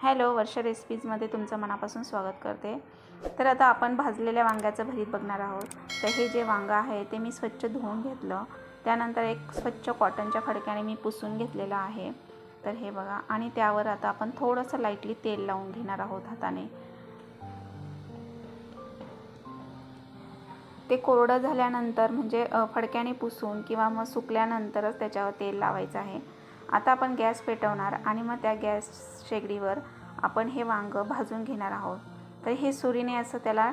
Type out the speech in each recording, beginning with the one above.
Hello, वर्षा रेसिपीजमध्ये तुमचं मनापासून स्वागत करते। तर आता आपण भाजलेल्या वांग्याचं भरीत बघणार आहोत। तर हे जे वांगं आहे ते मी स्वच्छ धुवून घेतलं, त्यानंतर एक स्वच्छ कॉटनच्या फडक्याने मी पुसून घेतलेलं आहे। तर हे बघा, आणि त्यावर आता आपण थोडंसं लाईटली तेल लावून घेणार आहोत हाताने। ते कोरडं झाल्यानंतर म्हणजे फडक्याने पुसून किंवा मग सुकल्यानंतरच त्याच्यावर तेल लावायचं आहे। आता आपण गॅस पेटवणार आणि मग त्या गॅस शेगडीवर आपण हे वांगं भाजून घेणार आहोत। तर हे सुरीने असं त्याला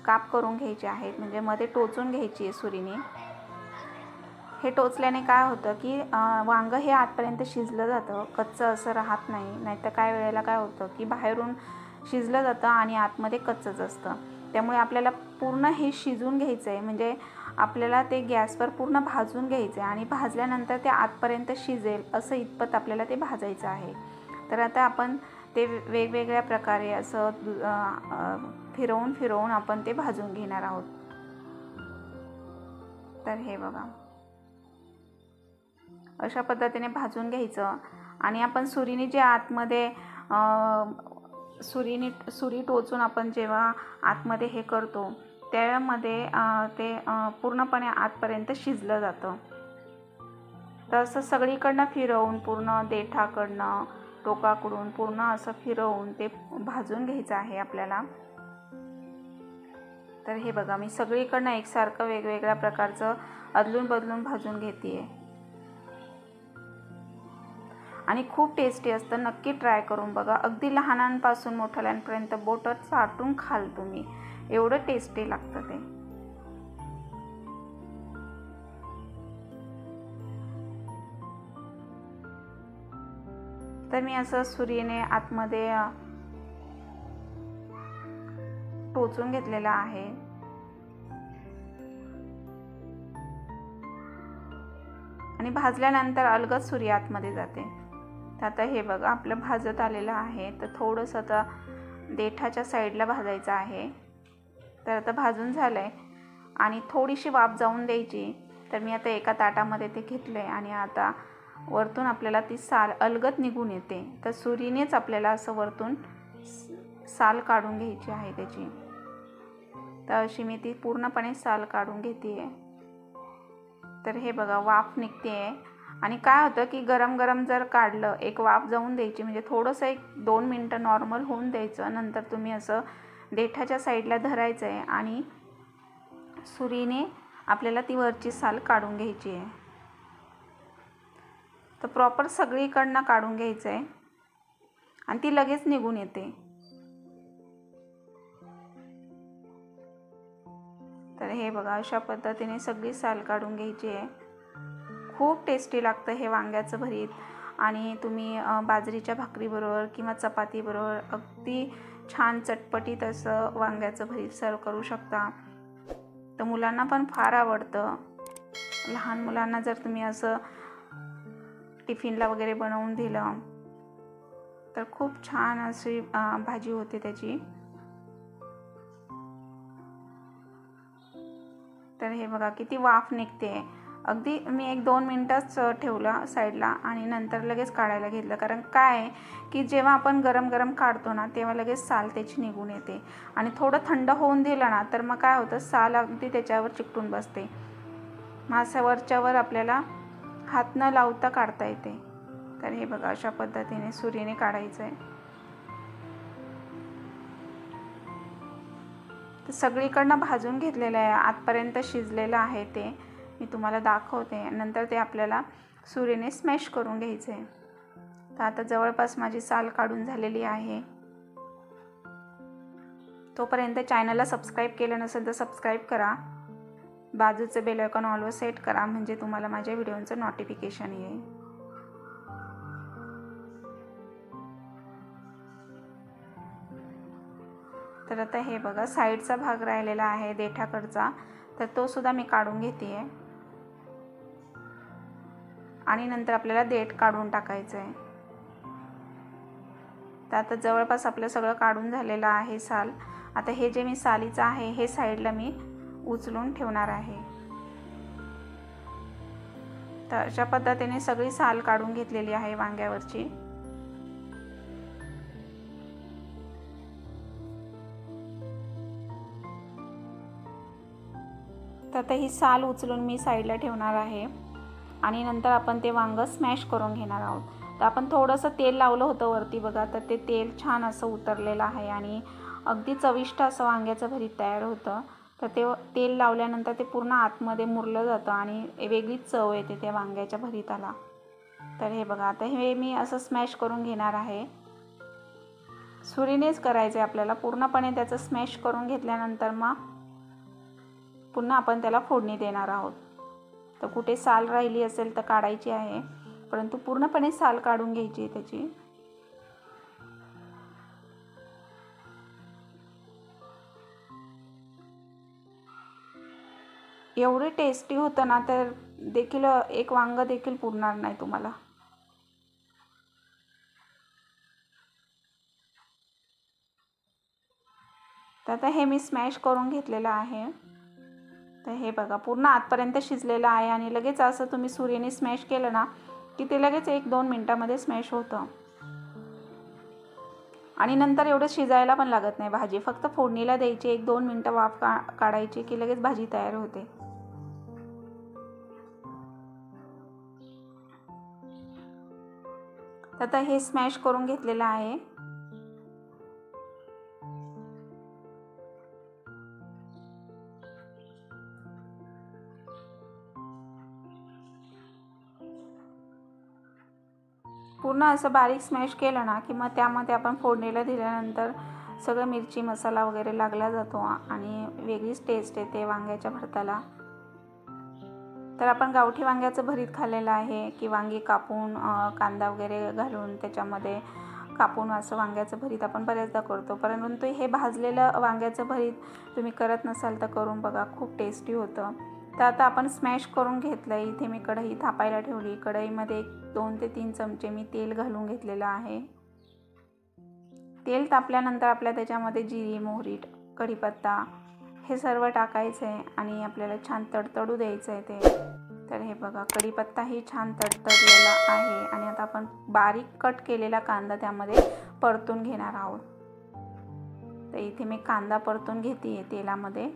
काप करून घ्यायचे आहेत, म्हणजे मध्ये टोचून घ्यायची आहे सुरीने। हे टोचल्याने काय होतं की वांगं हे आतपर्यंत शिजलं जातं, कच्चं असं राहत नाही। नाहीतर काय वेळेला काय होतं की बाहेरून शिजलं जातं आणि आतमध्ये कच्चंच असतं। त्यामुळे आपल्याला पूर्ण हे शिजून घ्यायचं आहे, म्हणजे आपल्याला ते गॅसवर पूर्ण भाजून घ्यायचं आहे आणि भाजल्यानंतर ते आतपर्यंत शिजेल असं इतपत आपल्याला ते भाजायचं आहे। तर आता आपण ते वेगवेगळ्या प्रकारे असं फिरवून फिरवून आपण ते भाजून घेणार आहोत। तर हे बघा, अशा पद्धतीने भाजून घ्यायचं। आणि आपण सुरीने जे आतमध्ये सुरी टोचून आपण जेव्हा आतमध्ये हे करतो त्यामध्ये ते पूर्णपणे आतपर्यंत शिजलं जातं। तर असं सगळीकडनं फिरवून पूर्ण देठाकडनं टोकाकडून पूर्ण असं फिरवून ते भाजून घ्यायचं आहे आपल्याला। तर हे बघा, मी सगळीकडनं एकसारखं वेगवेगळ्या प्रकारचं अदलून बदलून भाजून घेते आणि खूप टेस्टी असतं। नक्की ट्राय करून बघा। अगदी लहानांपासून मोठ्याल्यांपर्यंत बोटं चाटून खाल तुम्ही, एवढं टेस्टी लागतं ते। तर मी असं सुरीने आतमध्ये टोचून घेतलेला आहे आणि भाजल्यानंतर अलगद सुरी आतमध्ये जाते। तर आता हे बघा, आपलं भाजत आलेलं आहे। तर थोडंसं आता देठाच्या साईडला भाजायचं आहे। तर आता भाजून झालंय आणि थोडीशी वाफ जाऊन द्यायची। तर मी आता एका ताटामध्ये ते घेतलंय आणि आता वरतून आपल्याला ती साल अलगद निघून येते। तर सुरीनेच आपल्याला असं वरतून साल काढून घ्यायची आहे त्याची। तर अशी मी ती पूर्णपणे साल काढून घेते। तर हे बघा, वाफ निघते आणि काय होतं की गरम गरम जर काढलं, एक वाफ जाऊन द्यायची, म्हणजे थोडंसं 1-2 मिनटं नॉर्मल होऊन द्यायचं। नंतर तुम्ही असं देठाच्या साईडला धरायचं आहे आणि सुरीने आपल्याला ती वरची साल काढून घ्यायची आहे। तर प्रॉपर सगळीकडनं काढून घ्यायचं आहे आणि ती लगेच निघून येते। तर हे बघा, अशा पद्धतीने सगळी साल काढून घ्यायची आहे। खूप टेस्टी लागतं हे वांग्याचं भरीत आणि तुम्ही बाजरीच्या भाकरीबरोबर किंवा चपातीबरोबर अगदी छान चटपटीत असं वांग्याचं भरीत सर्व करू शकता। तर मुलांना पण फार आवडतं। लहान मुलांना जर तुम्ही असं टिफिनला वगैरे बनवून दिलं तर खूप छान अशी भाजी होते त्याची। तर हे बघा, किती वाफ निघते। अगदी मी 1-2 मिनटंच ठेवलं साईडला आणि नंतर लगेच काढायला घेतलं। कारण काय आहे की जेव्हा आपण गरम गरम काढतो ना, तेव्हा लगेच साल त्याची निघून येते आणि थोडं थंड होऊन दिलं ना, तर मग काय होतं, साल अगदी त्याच्यावर चिकटून बसते। मासावरच्यावर आपल्याला हात न लावता काढता येते। तर हे बघा, अशा पद्धतीने सुरीने काढायचं आहे। तर सगळीकडनं भाजून घेतलेलं आहे, आतपर्यंत शिजलेलं आहे ते मी तुम्हाला दाखवते। नंतर ते आपल्याला सुरीने स्मॅश करून घ्यायचं आहे। तर आता जवळपास माझी साल काढून झालेली आहे। तोपर्यंत चॅनलला सबस्क्राईब केलं नसेल तर सबस्क्राईब करा, बाजूचं बेल आयकॉन ऑलवर सेट करा, म्हणजे तुम्हाला माझ्या व्हिडिओचं नोटिफिकेशन येईल। तर आता हे बघा, साईडचा भाग राहिलेला आहे देठाकडचा, तर तो सुद्धा मी काढून घेते आहे आणि नंतर आपल्याला देठ काढून टाकायचं आहे। तर आता जवळपास आपलं सगळं काढून झालेलं आहे साल। आता हे जे मी सालीचं आहे हे साईडला मी उचलून ठेवणार आहे। तर अशा पद्धतीने सगळी साल काढून घेतलेली आहे वांग्यावरची। तर आता ही साल उचलून मी साईडला ठेवणार आहे आणि नंतर आपण ते वांगं स्मॅश करून घेणार आहोत. तर आपण थोडंसं तेल लावलं होतं वरती बघा, तर ते तेल छान असं उतरलेलं आहे आणि अगदी चविष्ट असं वांग्याचं भरीत तयार होतं. तर ते तेल लावल्यानंतर ते पूर्ण आतमध्ये मुरलं जातं आणि वेगळीच चव येते त्या वांग्याच्या भरीताला. तर हे बघा, आता हे मी असं स्मॅश करून घेणार आहे. सुरीनेच करायचं आहे आपल्याला, पूर्णपणे त्याचं स्मॅश करून घेतल्यानंतर मग पुन्हा आपण त्याला फोडणी देणार आहोत. तर कुठे साल राहिली असेल तर काढायची आहे, परंतु पूर्णपणे साल काढून घ्यायची आहे त्याची. एवढे टेस्टी होतं ना, तर देखील एक वांग देखील पुरणार नाही तुम्हाला. तर आता हे मी स्मॅश करून घेतलेलं आहे. तर हे बघा, पूर्ण आतपर्यंत शिजलेलं आहे आणि लगेच असं तुम्ही सुरीने स्मॅश केलं ना की ते लगेच 1-2 मिनटामध्ये स्मॅश होतं. आणि नंतर एवढं शिजायला पण लागत नाही भाजी, फक्त फोडणीला द्यायची, 1-2 मिनटं वाफ काढायची की लगेच भाजी तयार होते. तर आता हे स्मॅश करून घेतलेलं आहे. पूर्ण असं बारीक स्मॅश केलं ना की मग त्यामध्ये आपण फोडणीला दिल्यानंतर सगळं मिरची मसाला वगैरे लागला जातो आणि वेगळीच टेस्ट येते वांग्याच्या भरताला. तर आपण गावठी वांग्याचं भरीत खाल्लेलं आहे की वांगी कापून कांदा वगैरे घालून त्याच्यामध्ये कापून असं वांग्याचं भरीत आपण बऱ्याचदा करतो, परंतु हे भाजलेलं वांग्याचं भरीत तुम्ही करत नसाल तर करून बघा, खूप टेस्टी होतं. तर आता आपण स्मॅश करून घेतलं आहे. इथे मी कढई थापायला ठेवली. कढईमध्ये 2 ते 3 चमचे मी तेल घालून घेतलेलं आहे. तेल तापल्यानंतर आपल्या त्याच्यामध्ये जिरी, मोहरी, कढीपत्ता हे सर्व टाकायचं आहे आणि आपल्याला छान तडतडू द्यायचं आहे ते. तर हे बघा, कढीपत्ताही छान तडतडलेला आहे आणि आता आपण बारीक कट केलेला कांदा त्यामध्ये परतून घेणार आहोत. तर इथे मी कांदा परतून घेते तेलामध्ये.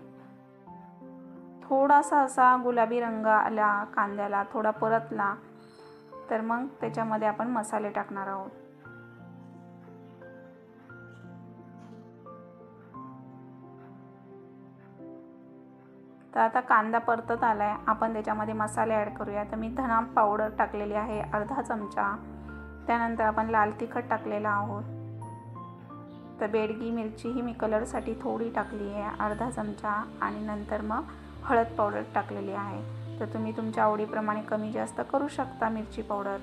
थोडासा असा गुलाबी रंग आला कांद्याला, थोडा परतला तर मग त्याच्यामध्ये आपण मसाले टाकणार आहोत. तर आता कांदा परतत आलाय, आपण त्याच्यामध्ये मसाले ॲड करूया. तर मी धना पावडर टाकलेली आहे अर्धा चमचा. त्यानंतर आपण लाल तिखट टाकलेलं आहोत. तर बेडगी मिरची ही मी कलरसाठी थोडी टाकली आहे अर्धा चमचा आणि नंतर मग हळद पावडर टाकलेली आहे. तर तुम्ही तुमच्या आवडीप्रमाणे कमी जास्त करू शकता मिरची पावडर.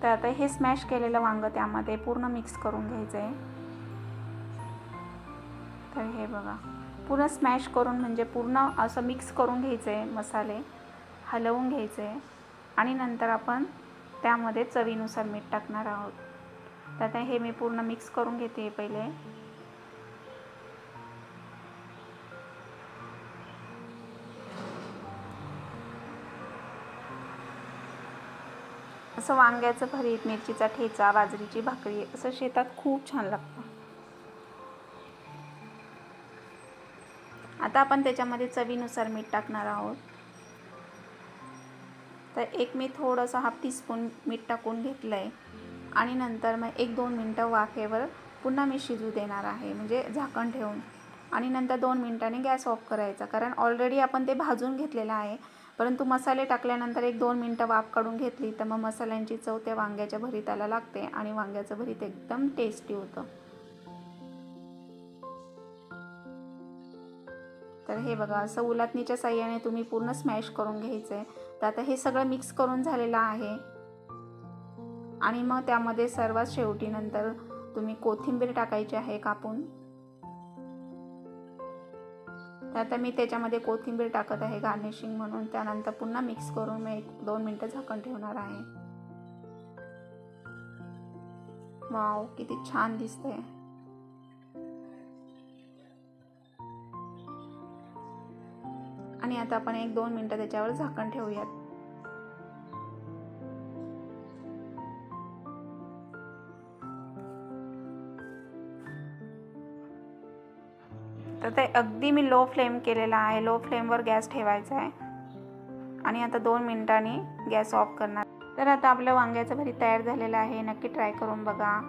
तर आता हे स्मॅश केलेलं वांगं त्यामध्ये पूर्ण मिक्स करून घ्यायचं आहे. तर हे बघा, पूर्ण स्मॅश करून म्हणजे पूर्ण असं मिक्स करून घ्यायचं आहे, मसाले हलवून घ्यायचे आणि नंतर आपण त्यामध्ये चवीनुसार मीठ टाकणार आहोत. तर आता हे मी पूर्ण मिक्स करून घेते पहिले. असं वांग्याचं भरीत, मिरचीचा ठेचा, बाजरीची भाकरी असं शेतात खूप छान लागतं. आता आपण त्याच्यामध्ये चवीनुसार मीठ टाकणार आहोत. तर एक मी थोडंसं 1/2 टीस्पून मीठ टाकून घेतलं आहे आणि नंतर मग 1-2 मिनटं वाफेवर पुन्हा मी शिजू देणार आहे, म्हणजे झाकण ठेवून. आणि नंतर 2 मिनटांनी गॅस ऑफ करायचा, कारण ऑलरेडी आपण ते भाजून घेतलेलं आहे. परंतु मसाले टाकल्यानंतर 1-2 मिनटं वाफ काढून घेतली तर मग मसाल्यांची चव त्या वांग्याच्या भरीताला लागते आणि वांग्याचं भरीत एकदम टेस्टी होतं. तर हे बघा, असं उलटणीच्या साहाय्याने तुम्ही पूर्ण स्मॅश करून घ्यायचं आहे. तर आता हे सगळं मिक्स करून झालेलं आहे आणि मग त्यामध्ये सर्वात शेवटी नंतर तुम्ही कोथिंबीर टाकायची आहे कापून. तर आता मी त्याच्यामध्ये कोथिंबीर टाकत आहे गार्निशिंग म्हणून. त्यानंतर पुन्हा मिक्स करून मी 1-2 मिनटं झाकण ठेवणार आहे. वाव, किती छान दिसतंय. आणि आता आपण 1-2 मिनटं त्याच्यावर झाकण ठेवूयात. तर ते अगदी मी लो फ्लेम केलेला आहे, लो फ्लेमवर गॅस ठेवायचा आहे आणि आता 2 मिनिटांनी गॅस ऑफ करणार. तर आता आपलं वांग्याचं भरीत तयार झालेलं आहे. नक्की ट्राय करून बघा.